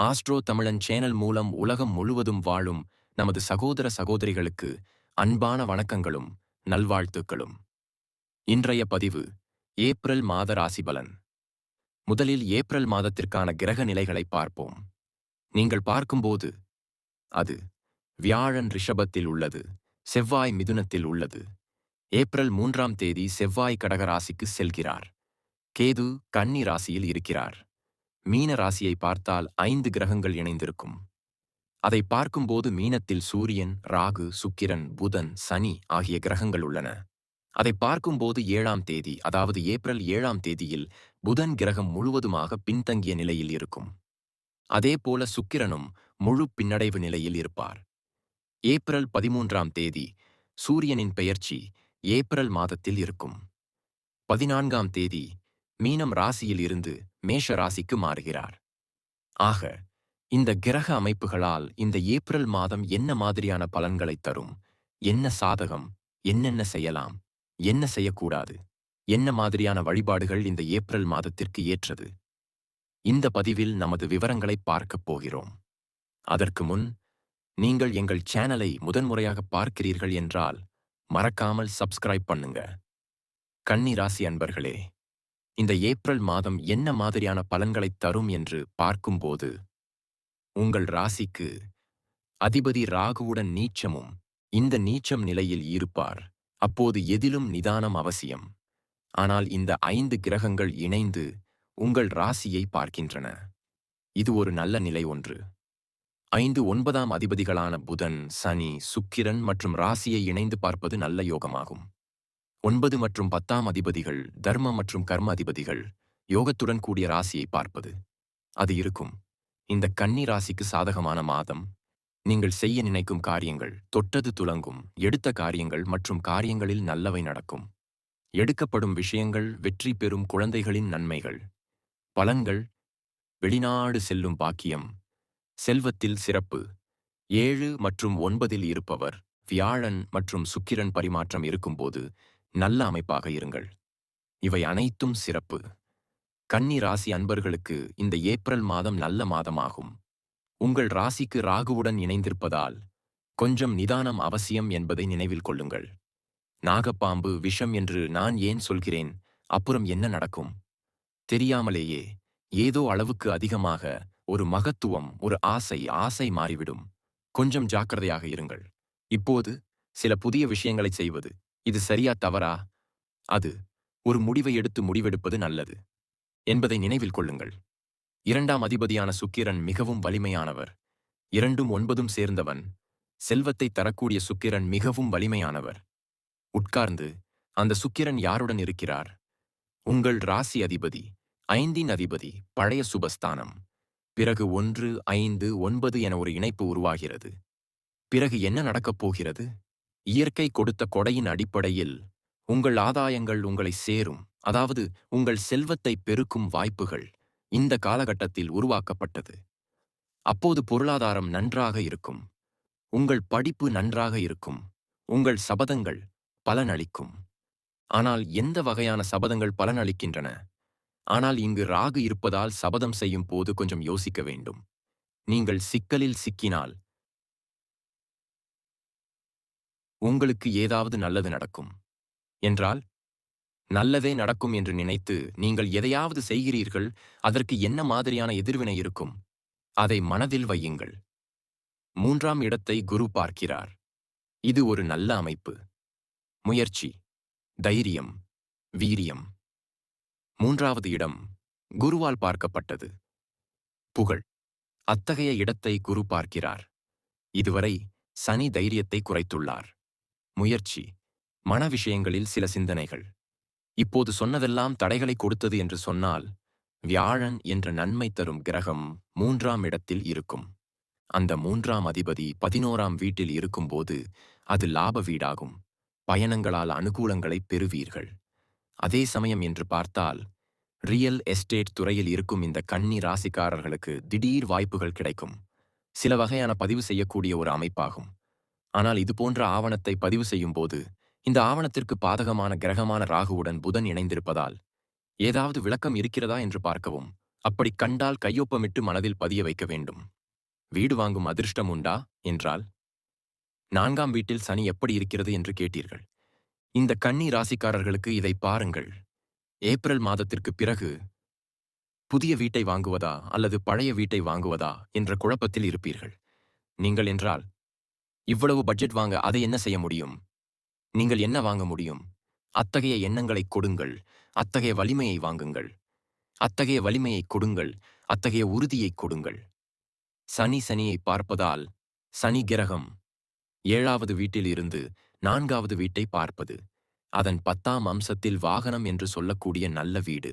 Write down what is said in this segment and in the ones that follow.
Astro தமிழன் channel மூலம் உலகம் முழுவதும் வாழும் நமது சகோதர சகோதரிகளுக்கு அன்பான வணக்கங்களும் நல்வாழ்த்துக்களும். இன்றைய பதிவு ஏப்ரல் மாத ராசி பலன். முதலில் ஏப்ரல் மாதத்திற்கான கிரக நிலைகளை பார்ப்போம். நீங்கள் பார்க்கும்போது அது வியாழன் ரிஷபத்தில் உள்ளது, செவ்வாய் மிதுனத்தில் உள்ளது. ஏப்ரல் 3ஆம் தேதி செவ்வாய் கடக ராசிக்கு செல்கிறார். கேது கன்னி ராசியில் இருக்கிறார். மீன ராசியை பார்த்தால் 5 கிரகங்கள் இணைந்திருக்கும். அதை பார்க்கும்போது மீனத்தில் சூரியன், ராகு, சுக்கிரன், புதன், சனி ஆகிய கிரகங்கள் உள்ளன. அதை பார்க்கும்போது 7ஆம் தேதி, அதாவது ஏப்ரல் 7ஆம் தேதியில் புதன் கிரகம் முழுவதுமாக பின்தங்கிய நிலையில் இருக்கும். அதேபோல சுக்கிரனும் முழு பின்னடைவு நிலையில் இருப்பார். ஏப்ரல் 13ஆம் தேதி சூரியனின் பெயர்ச்சி ஏப்ரல் மாதத்தில் இருக்கும். 14ஆம் தேதி மீனம் ராசியில் இருந்து மேஷ ராசிக்கு மாறுகிறார். ஆக இந்த கிரக அமைப்புகளால் இந்த ஏப்ரல் மாதம் என்ன மாதிரியான பலன்களை தரும், என்ன சாதகம், என்னென்ன செய்யலாம், என்ன செய்யக்கூடாது, என்ன மாதிரியான வழிபாடுகள் இந்த ஏப்ரல் மாதத்திற்கு ஏற்றது, இந்த பதிவில் நமது விவரங்களை பார்க்கப் போகிறோம். அதற்கு முன் நீங்கள் எங்கள் சேனலை முதன்முறையாக பார்க்கிறீர்கள் என்றால் மறக்காமல் சப்ஸ்கிரைப் பண்ணுங்க. கன்னி ராசி அன்பர்களே, இந்த ஏப்ரல் மாதம் என்ன மாதிரியான பலன்களைத் தரும் என்று பார்க்கும்போது, உங்கள் ராசிக்கு அதிபதி ராகுவுடன் நீச்சமும் இந்த நீச்சம் நிலையில் இருப்பார். அப்போது எதிலும் நிதானம் அவசியம். ஆனால் இந்த 5 கிரகங்கள் இணைந்து உங்கள் ராசியை பார்க்கின்றன. இது ஒரு நல்ல நிலை ஒன்று. 5, 9ஆம் அதிபதிகளான புதன், சனி, சுக்கிரன் மற்றும் ராசியை இணைந்து பார்ப்பது நல்ல யோகமாகும். 9 மற்றும் 10ஆம் அதிபதிகள், தர்ம மற்றும் கர்ம அதிபதிகள் யோகத்துடன் கூடிய ராசியை பார்ப்பது அது இருக்கும். இந்த கன்னி ராசிக்கு சாதகமான மாதம். நீங்கள் செய்ய நினைக்கும் காரியங்கள் தொட்டது துலங்கும். எடுத்த காரியங்கள் மற்றும் காரியங்களில் நல்லவை நடக்கும். எடுக்கப்படும் விஷயங்கள் வெற்றி பெறும். குழந்தைகளின் நன்மைகள். பலன்கள்: வெளிநாடு செல்லும் பாக்கியம், செல்வத்தில் சிறப்பு. 7 மற்றும் 9இல் இருப்பவர் வியாழன் மற்றும் சுக்கிரன் பரிமாற்றம் இருக்கும்போது நல்ல அமைப்பாக இருங்கள். இவை அனைத்தும் சிறப்பு. கன்னி ராசி அன்பர்களுக்கு இந்த ஏப்ரல் மாதம் நல்ல மாதமாகும். உங்கள் ராசிக்கு ராகுவுடன் இணைந்திருப்பதால் கொஞ்சம் நிதானம் அவசியம் என்பதை நினைவில் கொள்ளுங்கள். நாகப்பாம்பு விஷம் என்று நான் ஏன் சொல்கிறேன்? அப்புறம் என்ன நடக்கும்? தெரியாமலேயே ஏதோ அளவுக்கு அதிகமாக ஒரு மகத்துவம், ஒரு ஆசை மாறிவிடும். கொஞ்சம் ஜாக்கிரதையாக இருங்கள். இப்போது சில புதிய விஷயங்களை செய்வது இது சரியா தவறா? அது ஒரு முடிவை எடுத்து முடிவெடுப்பது நல்லது என்பதை நினைவில் கொள்ளுங்கள். 2ஆம் அதிபதியான சுக்கிரன் மிகவும் வலிமையானவர். 2ம் 9ம் சேர்ந்தவன். செல்வத்தை தரக்கூடிய சுக்கிரன் மிகவும் வலிமையானவர். உட்கார்ந்து அந்த சுக்கிரன் யாருடன் இருக்கிறார்? உங்கள் ராசி அதிபதி, 5இன் அதிபதி, பழைய சுபஸ்தானம். பிறகு 1, 5, 9 என ஒரு இணைப்பு உருவாகிறது. பிறகு என்ன நடக்கப் போகிறது? இயற்கை கொடுத்த கொடையின் அடிப்படையில் உங்கள் ஆதாயங்கள் உங்களை சேரும். அதாவது உங்கள் செல்வத்தை பெருக்கும் வாய்ப்புகள் இந்த காலகட்டத்தில் உருவாக்கப்பட்டது. அப்போது பொருளாதாரம் நன்றாக இருக்கும். உங்கள் படிப்பு நன்றாக இருக்கும். உங்கள் சபதங்கள் பலனளிக்கும். ஆனால் எந்த வகையான சபதங்கள் பலனளிக்கின்றன? ஆனால் இங்கு ராகு இருப்பதால் சபதம் செய்யும் போது கொஞ்சம் யோசிக்க வேண்டும். நீங்கள் சிக்கலில் சிக்கினால் உங்களுக்கு ஏதாவது நல்லது நடக்கும் என்றால், நல்லதே நடக்கும் என்று நினைத்து நீங்கள் எதையாவது செய்கிறீர்கள். அதற்கு என்ன மாதிரியான எதிர்வினை இருக்கும்? அதை மனதில் வையுங்கள். 3ஆம் இடத்தை குரு பார்க்கிறார். இது ஒரு நல்ல அமைப்பு. முயற்சி, தைரியம், வீரியம். 3ஆவது இடம் குருவால் பார்க்கப்பட்டது. புகழ். அத்தகைய இடத்தை குரு பார்க்கிறார். இதுவரை சனி தைரியத்தை குறைத்துள்ளார். முயற்சி, மன விஷயங்களில் சில சிந்தனைகள். இப்போது சொன்னதெல்லாம் தடைகளை கொடுத்தது என்று சொன்னால், வியாழன் என்ற நன்மை தரும் கிரகம் 3ஆம் இடத்தில் இருக்கும். அந்த 3ஆம் அதிபதி 11ஆம் வீட்டில் இருக்கும்போது அது லாப வீடாகும். பயணங்களால் அனுகூலங்களை பெறுவீர்கள். அதே சமயம் என்று பார்த்தால், ரியல் எஸ்டேட் துறையில் இருக்கும் இந்த கன்னி ராசிக்காரர்களுக்கு திடீர் வாய்ப்புகள் கிடைக்கும். சில வகையான பதிவு செய்யக்கூடிய ஒரு அமைப்பாகும். ஆனால் இதுபோன்ற ஆவணத்தை பதிவு செய்யும்போது இந்த ஆவணத்திற்கு பாதகமான கிரகமான ராகுவுடன் புதன் இணைந்திருப்பதால் ஏதாவது விளக்கம் இருக்கிறதா என்று பார்க்கவும். அப்படி கண்டால் கையொப்பமிட்டு மனதில் பதிய வைக்க வேண்டும். வீடு வாங்கும் அதிர்ஷ்டம் உண்டா என்றால், 4ஆம் வீட்டில் சனி எப்படி இருக்கிறது என்று கேட்டீர்கள். இந்த கன்னி ராசிக்காரர்களுக்கு இதை பாருங்கள். ஏப்ரல் மாதத்திற்கு பிறகு புதிய வீட்டை வாங்குவதா அல்லது பழைய வீட்டை வாங்குவதா என்ற குழப்பத்தில் இருப்பீர்கள். நீங்கள் என்றால், இவ்வளவு பட்ஜெட் வாங்க அதை என்ன செய்ய முடியும்? நீங்கள் என்ன வாங்க முடியும்? அத்தகைய எண்ணங்களைக் கொடுங்கள். அத்தகைய வலிமையை வாங்குங்கள். அத்தகைய வலிமையைக் கொடுங்கள். அத்தகைய உறுதியைக் கொடுங்கள். சனியை பார்ப்பதால், சனி கிரகம் 7வது வீட்டில் இருந்து 4வது வீட்டை பார்ப்பது. அதன் 10ஆம் அம்சத்தில் வாகனம் என்று சொல்லக்கூடிய நல்ல வீடு.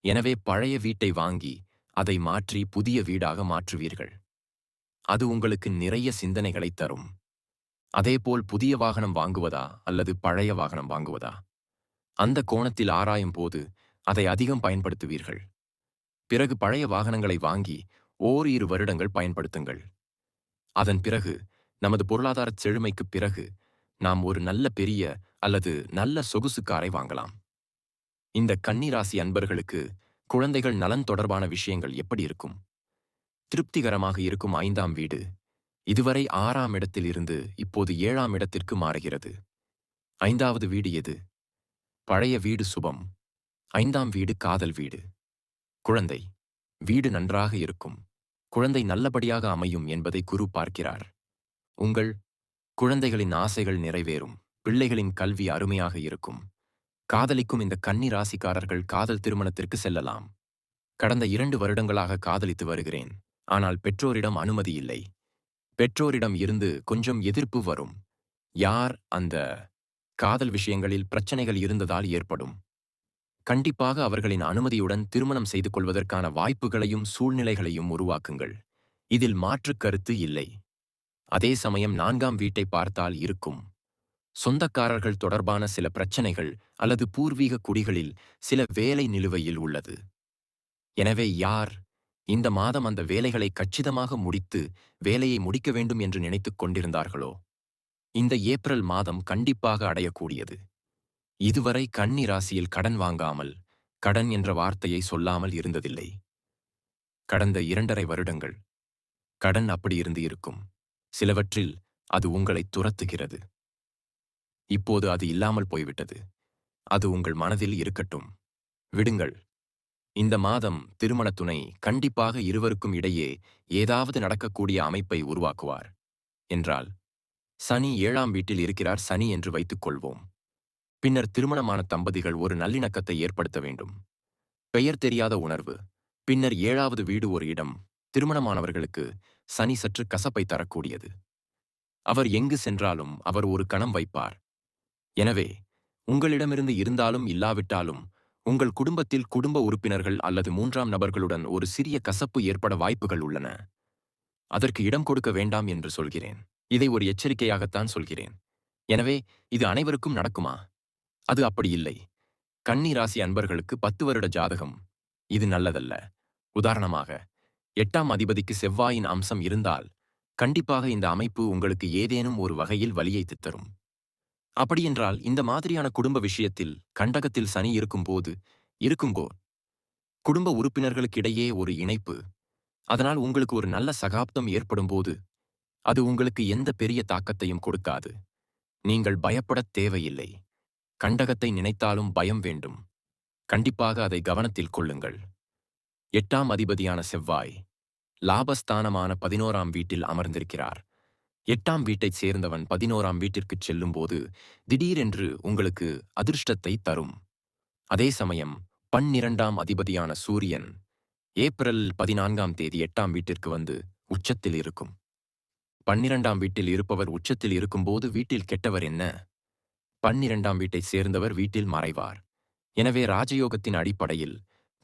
எனவே பழைய வீட்டை வாங்கி, அதை மாற்றி புதிய வீடாக மாற்றுவீர்கள். அது உங்களுக்கு நிறைய சிந்தனைகளைத் தரும். அதேபோல் புதிய வாகனம் வாங்குவதா அல்லது பழைய வாகனம் வாங்குவதா? அந்த கோணத்தில் ஆராயும் போது அதை அதிகம் பயன்படுத்துவீர்கள். பிறகு பழைய வாகனங்களை வாங்கி ஓரிரு வருடங்கள் பயன்படுத்துங்கள். அதன் பிறகு நமது பொருளாதாரச் செழுமைக்குப் பிறகு நாம் ஒரு நல்ல பெரிய அல்லது நல்ல சொகுசு காரை வாங்கலாம். இந்த கன்னிராசி அன்பர்களுக்கு குழந்தைகள் நலன் தொடர்பான விஷயங்கள் எப்படி இருக்கும்? திருப்திகரமாக இருக்கும் 5ஆம் வீடு இதுவரை 6ஆம் இடத்தில் இருந்து இப்போது 7ஆம் இடத்திற்கு மாறுகிறது. 5வது வீடு எது? பழைய வீடு சுபம். 5ஆம் வீடு காதல் வீடு. குழந்தை வீடு நன்றாக இருக்கும். குழந்தை நல்லபடியாக அமையும் என்பதை குரு பார்க்கிறார். உங்கள் குழந்தைகளின் ஆசைகள் நிறைவேறும். பிள்ளைகளின் கல்வி அருமையாக இருக்கும். காதலிக்கும் இந்த கன்னி ராசிக்காரர்கள் காதல் திருமணத்திற்கு செல்லலாம். கடந்த 2 வருடங்களாக காதலித்து வருகிறேன். ஆனால் பெற்றோரிடம் அனுமதி இல்லை. பெற்றோரிடம் இருந்து கொஞ்சம் எதிர்ப்பு வரும். யார் அந்த காதல் விஷயங்களில் பிரச்சனைகள் இருந்ததால் ஏற்படும். கண்டிப்பாக அவர்களின் அனுமதியுடன் திருமணம் செய்து கொள்வதற்கான வாய்ப்புகளையும் சூழ்நிலைகளையும் உருவாக்குங்கள். இதில் மாற்றுக் கருத்து இல்லை. அதே சமயம் 4ஆம் வீட்டை பார்த்தால் இருக்கும். சொந்தக்காரர்கள் தொடர்பான சில பிரச்சனைகள் அல்லது பூர்வீக குடிகளில் சில வேலை நிலுவையில் உள்ளது. எனவே யார் இந்த மாதம் அந்த வேலைகளை கச்சிதமாக முடித்து வேலையை முடிக்க வேண்டும் என்று நினைத்துக் கொண்டிருந்தார்களோ, இந்த ஏப்ரல் மாதம் கண்டிப்பாக அடையக்கூடியது. இதுவரை கன்னி ராசியில் கடன் வாங்காமல், கடன் என்ற வார்த்தையை சொல்லாமல் இருந்ததில்லை. கடந்த 2½ வருடங்கள் கடன் அப்படி இருந்து இருக்கும். சிலவற்றில் அது உங்களை துரத்துகிறது. இப்போது அது இல்லாமல் போய்விட்டது. அது உங்கள் மனதில் இருக்கட்டும். விடுங்கள். இந்த மாதம் திருமண துணை கண்டிப்பாக இருவருக்கும் இடையே ஏதாவது நடக்கக்கூடிய அமைப்பை உருவாக்குவார். என்றால், சனி 7ஆம் வீட்டில் இருக்கிறார் சனி என்று வைத்துக் கொள்வோம். பின்னர் திருமணமான தம்பதிகள் ஒரு நல்லிணக்கத்தை ஏற்படுத்த வேண்டும். பெயர் தெரியாத உணர்வு. பின்னர் 7வது வீடு ஒரு இடம். திருமணமானவர்களுக்கு சனி சற்று கசப்பை தரக்கூடியது. அவர் எங்கு சென்றாலும் அவர் ஒரு கணம் வைப்பார். எனவே உங்களிடமிருந்து இருந்தாலும் இல்லாவிட்டாலும் உங்கள் குடும்பத்தில் குடும்ப உறுப்பினர்கள் அல்லது 3ஆம் நபர்களுடன் ஒரு சிறிய கசப்பு ஏற்பட வாய்ப்புகள் உள்ளன. அதற்கு இடம் கொடுக்க வேண்டாம் என்று சொல்கிறேன். இதை ஒரு எச்சரிக்கையாகத்தான் சொல்கிறேன். எனவே இது அனைவருக்கும் நடக்குமா? அது அப்படி இல்லை. கன்னி ராசி அன்பர்களுக்கு 10 வருட ஜாதகம் இது நல்லதல்ல. உதாரணமாக 8ஆம் அதிபதிக்கு செவ்வாயின் அம்சம் இருந்தால் கண்டிப்பாக இந்த அமைப்பு உங்களுக்கு ஏதேனும் ஒரு வகையில் வலியைத் தரும். அப்படியென்றால் இந்த மாதிரியான குடும்ப விஷயத்தில் கண்டகத்தில் சனி இருக்கும்போது குடும்ப உறுப்பினர்களுக்கிடையே ஒரு இணைப்பு, அதனால் உங்களுக்கு ஒரு நல்ல சகாப்தம் ஏற்படும்போது அது உங்களுக்கு எந்த பெரிய தாக்கத்தையும் கொடுக்காது. நீங்கள் பயப்படத் தேவையில்லை. கண்டகத்தை நினைத்தாலும் பயம் வேண்டும். கண்டிப்பாக அதை கவனத்தில் கொள்ளுங்கள். 8ஆம் அதிபதியான செவ்வாய் லாபஸ்தானமான 11ஆம் வீட்டில் அமர்ந்திருக்கிறார். 8ஆம் வீட்டைச் சேர்ந்தவன் 11ஆம் வீட்டிற்குச் செல்லும்போது திடீரென்று உங்களுக்கு அதிர்ஷ்டத்தை தரும். அதே சமயம் 12ஆம் அதிபதியான சூரியன் ஏப்ரல் 14ஆம் தேதி 8ஆம் வீட்டிற்கு வந்து உச்சத்தில் இருக்கும். 12ஆம் வீட்டில் இருப்பவர் உச்சத்தில் இருக்கும்போது வீட்டில் கெட்டவர் என்ன? 12ஆம் வீட்டைச் சேர்ந்தவர் வீட்டில் மறைவார். எனவே ராஜயோகத்தின் அடிப்படையில்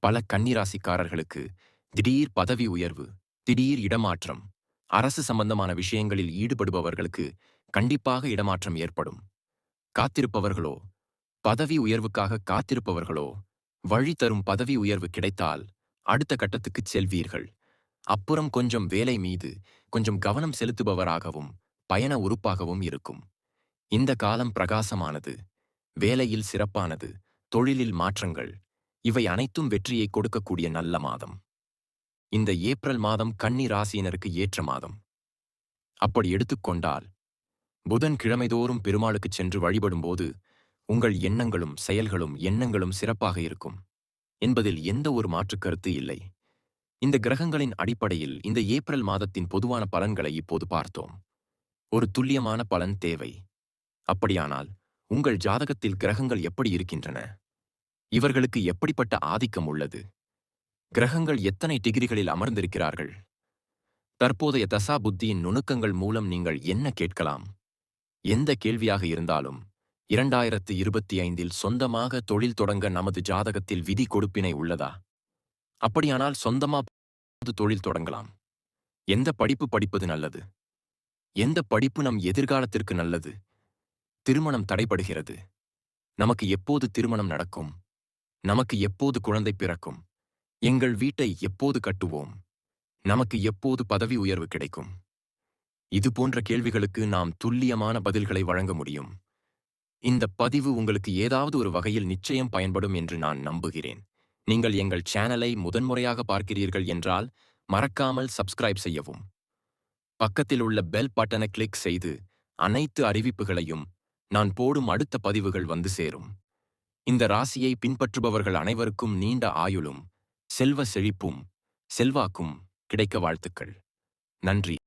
பல கன்னிராசிக்காரர்களுக்கு திடீர் பதவி உயர்வு, திடீர் இடமாற்றம், அரசு சம்பந்தமான விஷயங்களில் ஈடுபடுபவர்களுக்கு கண்டிப்பாக இடமாற்றம் ஏற்படும். காத்திருப்பவர்களோ, பதவி உயர்வுக்காக காத்திருப்பவர்களோ, வழி தரும் பதவி உயர்வு கிடைத்தால் அடுத்த கட்டத்துக்குச் செல்வீர்கள். அப்புறம் கொஞ்சம் வேலை மீது கொஞ்சம் கவனம் செலுத்துபவராகவும் பயண உறுப்பாகவும் இருக்கும். இந்த காலம் பிரகாசமானது, வேலையில் சிறப்பானது, தொழிலில் மாற்றங்கள், இவை அனைத்தும் வெற்றியை கொடுக்கக்கூடிய நல்ல மாதம். இந்த ஏப்ரல் மாதம் கன்னி ராசியினருக்கு ஏற்ற மாதம். அப்படி எடுத்துக்கொண்டால், புதன் கிழமைதோறும் பெருமாளுக்குச் சென்று வழிபடும்போது உங்கள் எண்ணங்களும் சிறப்பாக இருக்கும் என்பதில் எந்த ஒரு மாற்றுக் கருத்து இல்லை. இந்த கிரகங்களின் அடிப்படையில் இந்த ஏப்ரல் மாதத்தின் பொதுவான பலன்களை இப்போது பார்த்தோம். ஒரு துல்லியமான பலன் தேவை. அப்படியானால் உங்கள் ஜாதகத்தில் கிரகங்கள் எப்படி இருக்கின்றன? இவர்களுக்கு எப்படிப்பட்ட ஆதிக்கம் உள்ளது? கிரகங்கள் எத்தனை டிகிரிகளில் அமர்ந்திருக்கிறார்கள்? தற்போதைய தசா புத்தியின் நுணுக்கங்கள் மூலம் நீங்கள் என்ன கேட்கலாம்? எந்த கேள்வியாக இருந்தாலும் 2025இல் சொந்தமாக தொழில் தொடங்க நமது ஜாதகத்தில் விதி கொடுப்பினை உள்ளதா? அப்படியானால் சொந்தமா தொழில் தொடங்கலாம். எந்த படிப்பு படிப்பது நல்லது? எந்த படிப்பு நம் எதிர்காலத்திற்கு நல்லது? திருமணம் தடைபடுகிறது. நமக்கு எப்போது திருமணம் நடக்கும்? நமக்கு எப்போது குழந்தை பிறக்கும்? எங்கள் வீட்டை எப்போது கட்டுவோம்? நமக்கு எப்போது பதவி உயர்வு கிடைக்கும்? இது போன்ற கேள்விகளுக்கு நாம் துல்லியமான பதில்களை வழங்க முடியும். இந்த பதிவு உங்களுக்கு ஏதாவது ஒரு வகையில் நிச்சயம் பயன்படும் என்று நான் நம்புகிறேன். நீங்கள் எங்கள் சேனலை முதன்முறையாக பார்க்கிறீர்கள் என்றால் மறக்காமல் சப்ஸ்கிரைப் செய்யவும். பக்கத்தில் உள்ள பெல் பட்டனை கிளிக் செய்து அனைத்து அறிவிப்புகளையும் நான் போடும் அடுத்த பதிவுகள் வந்து சேரும். இந்த ராசியை பின்பற்றுபவர்கள் அனைவருக்கும் நீண்ட ஆயுளும் செல்வ செழிப்பும் செல்வாக்கும் கிடைக்க வாழ்த்துக்கள். நன்றி.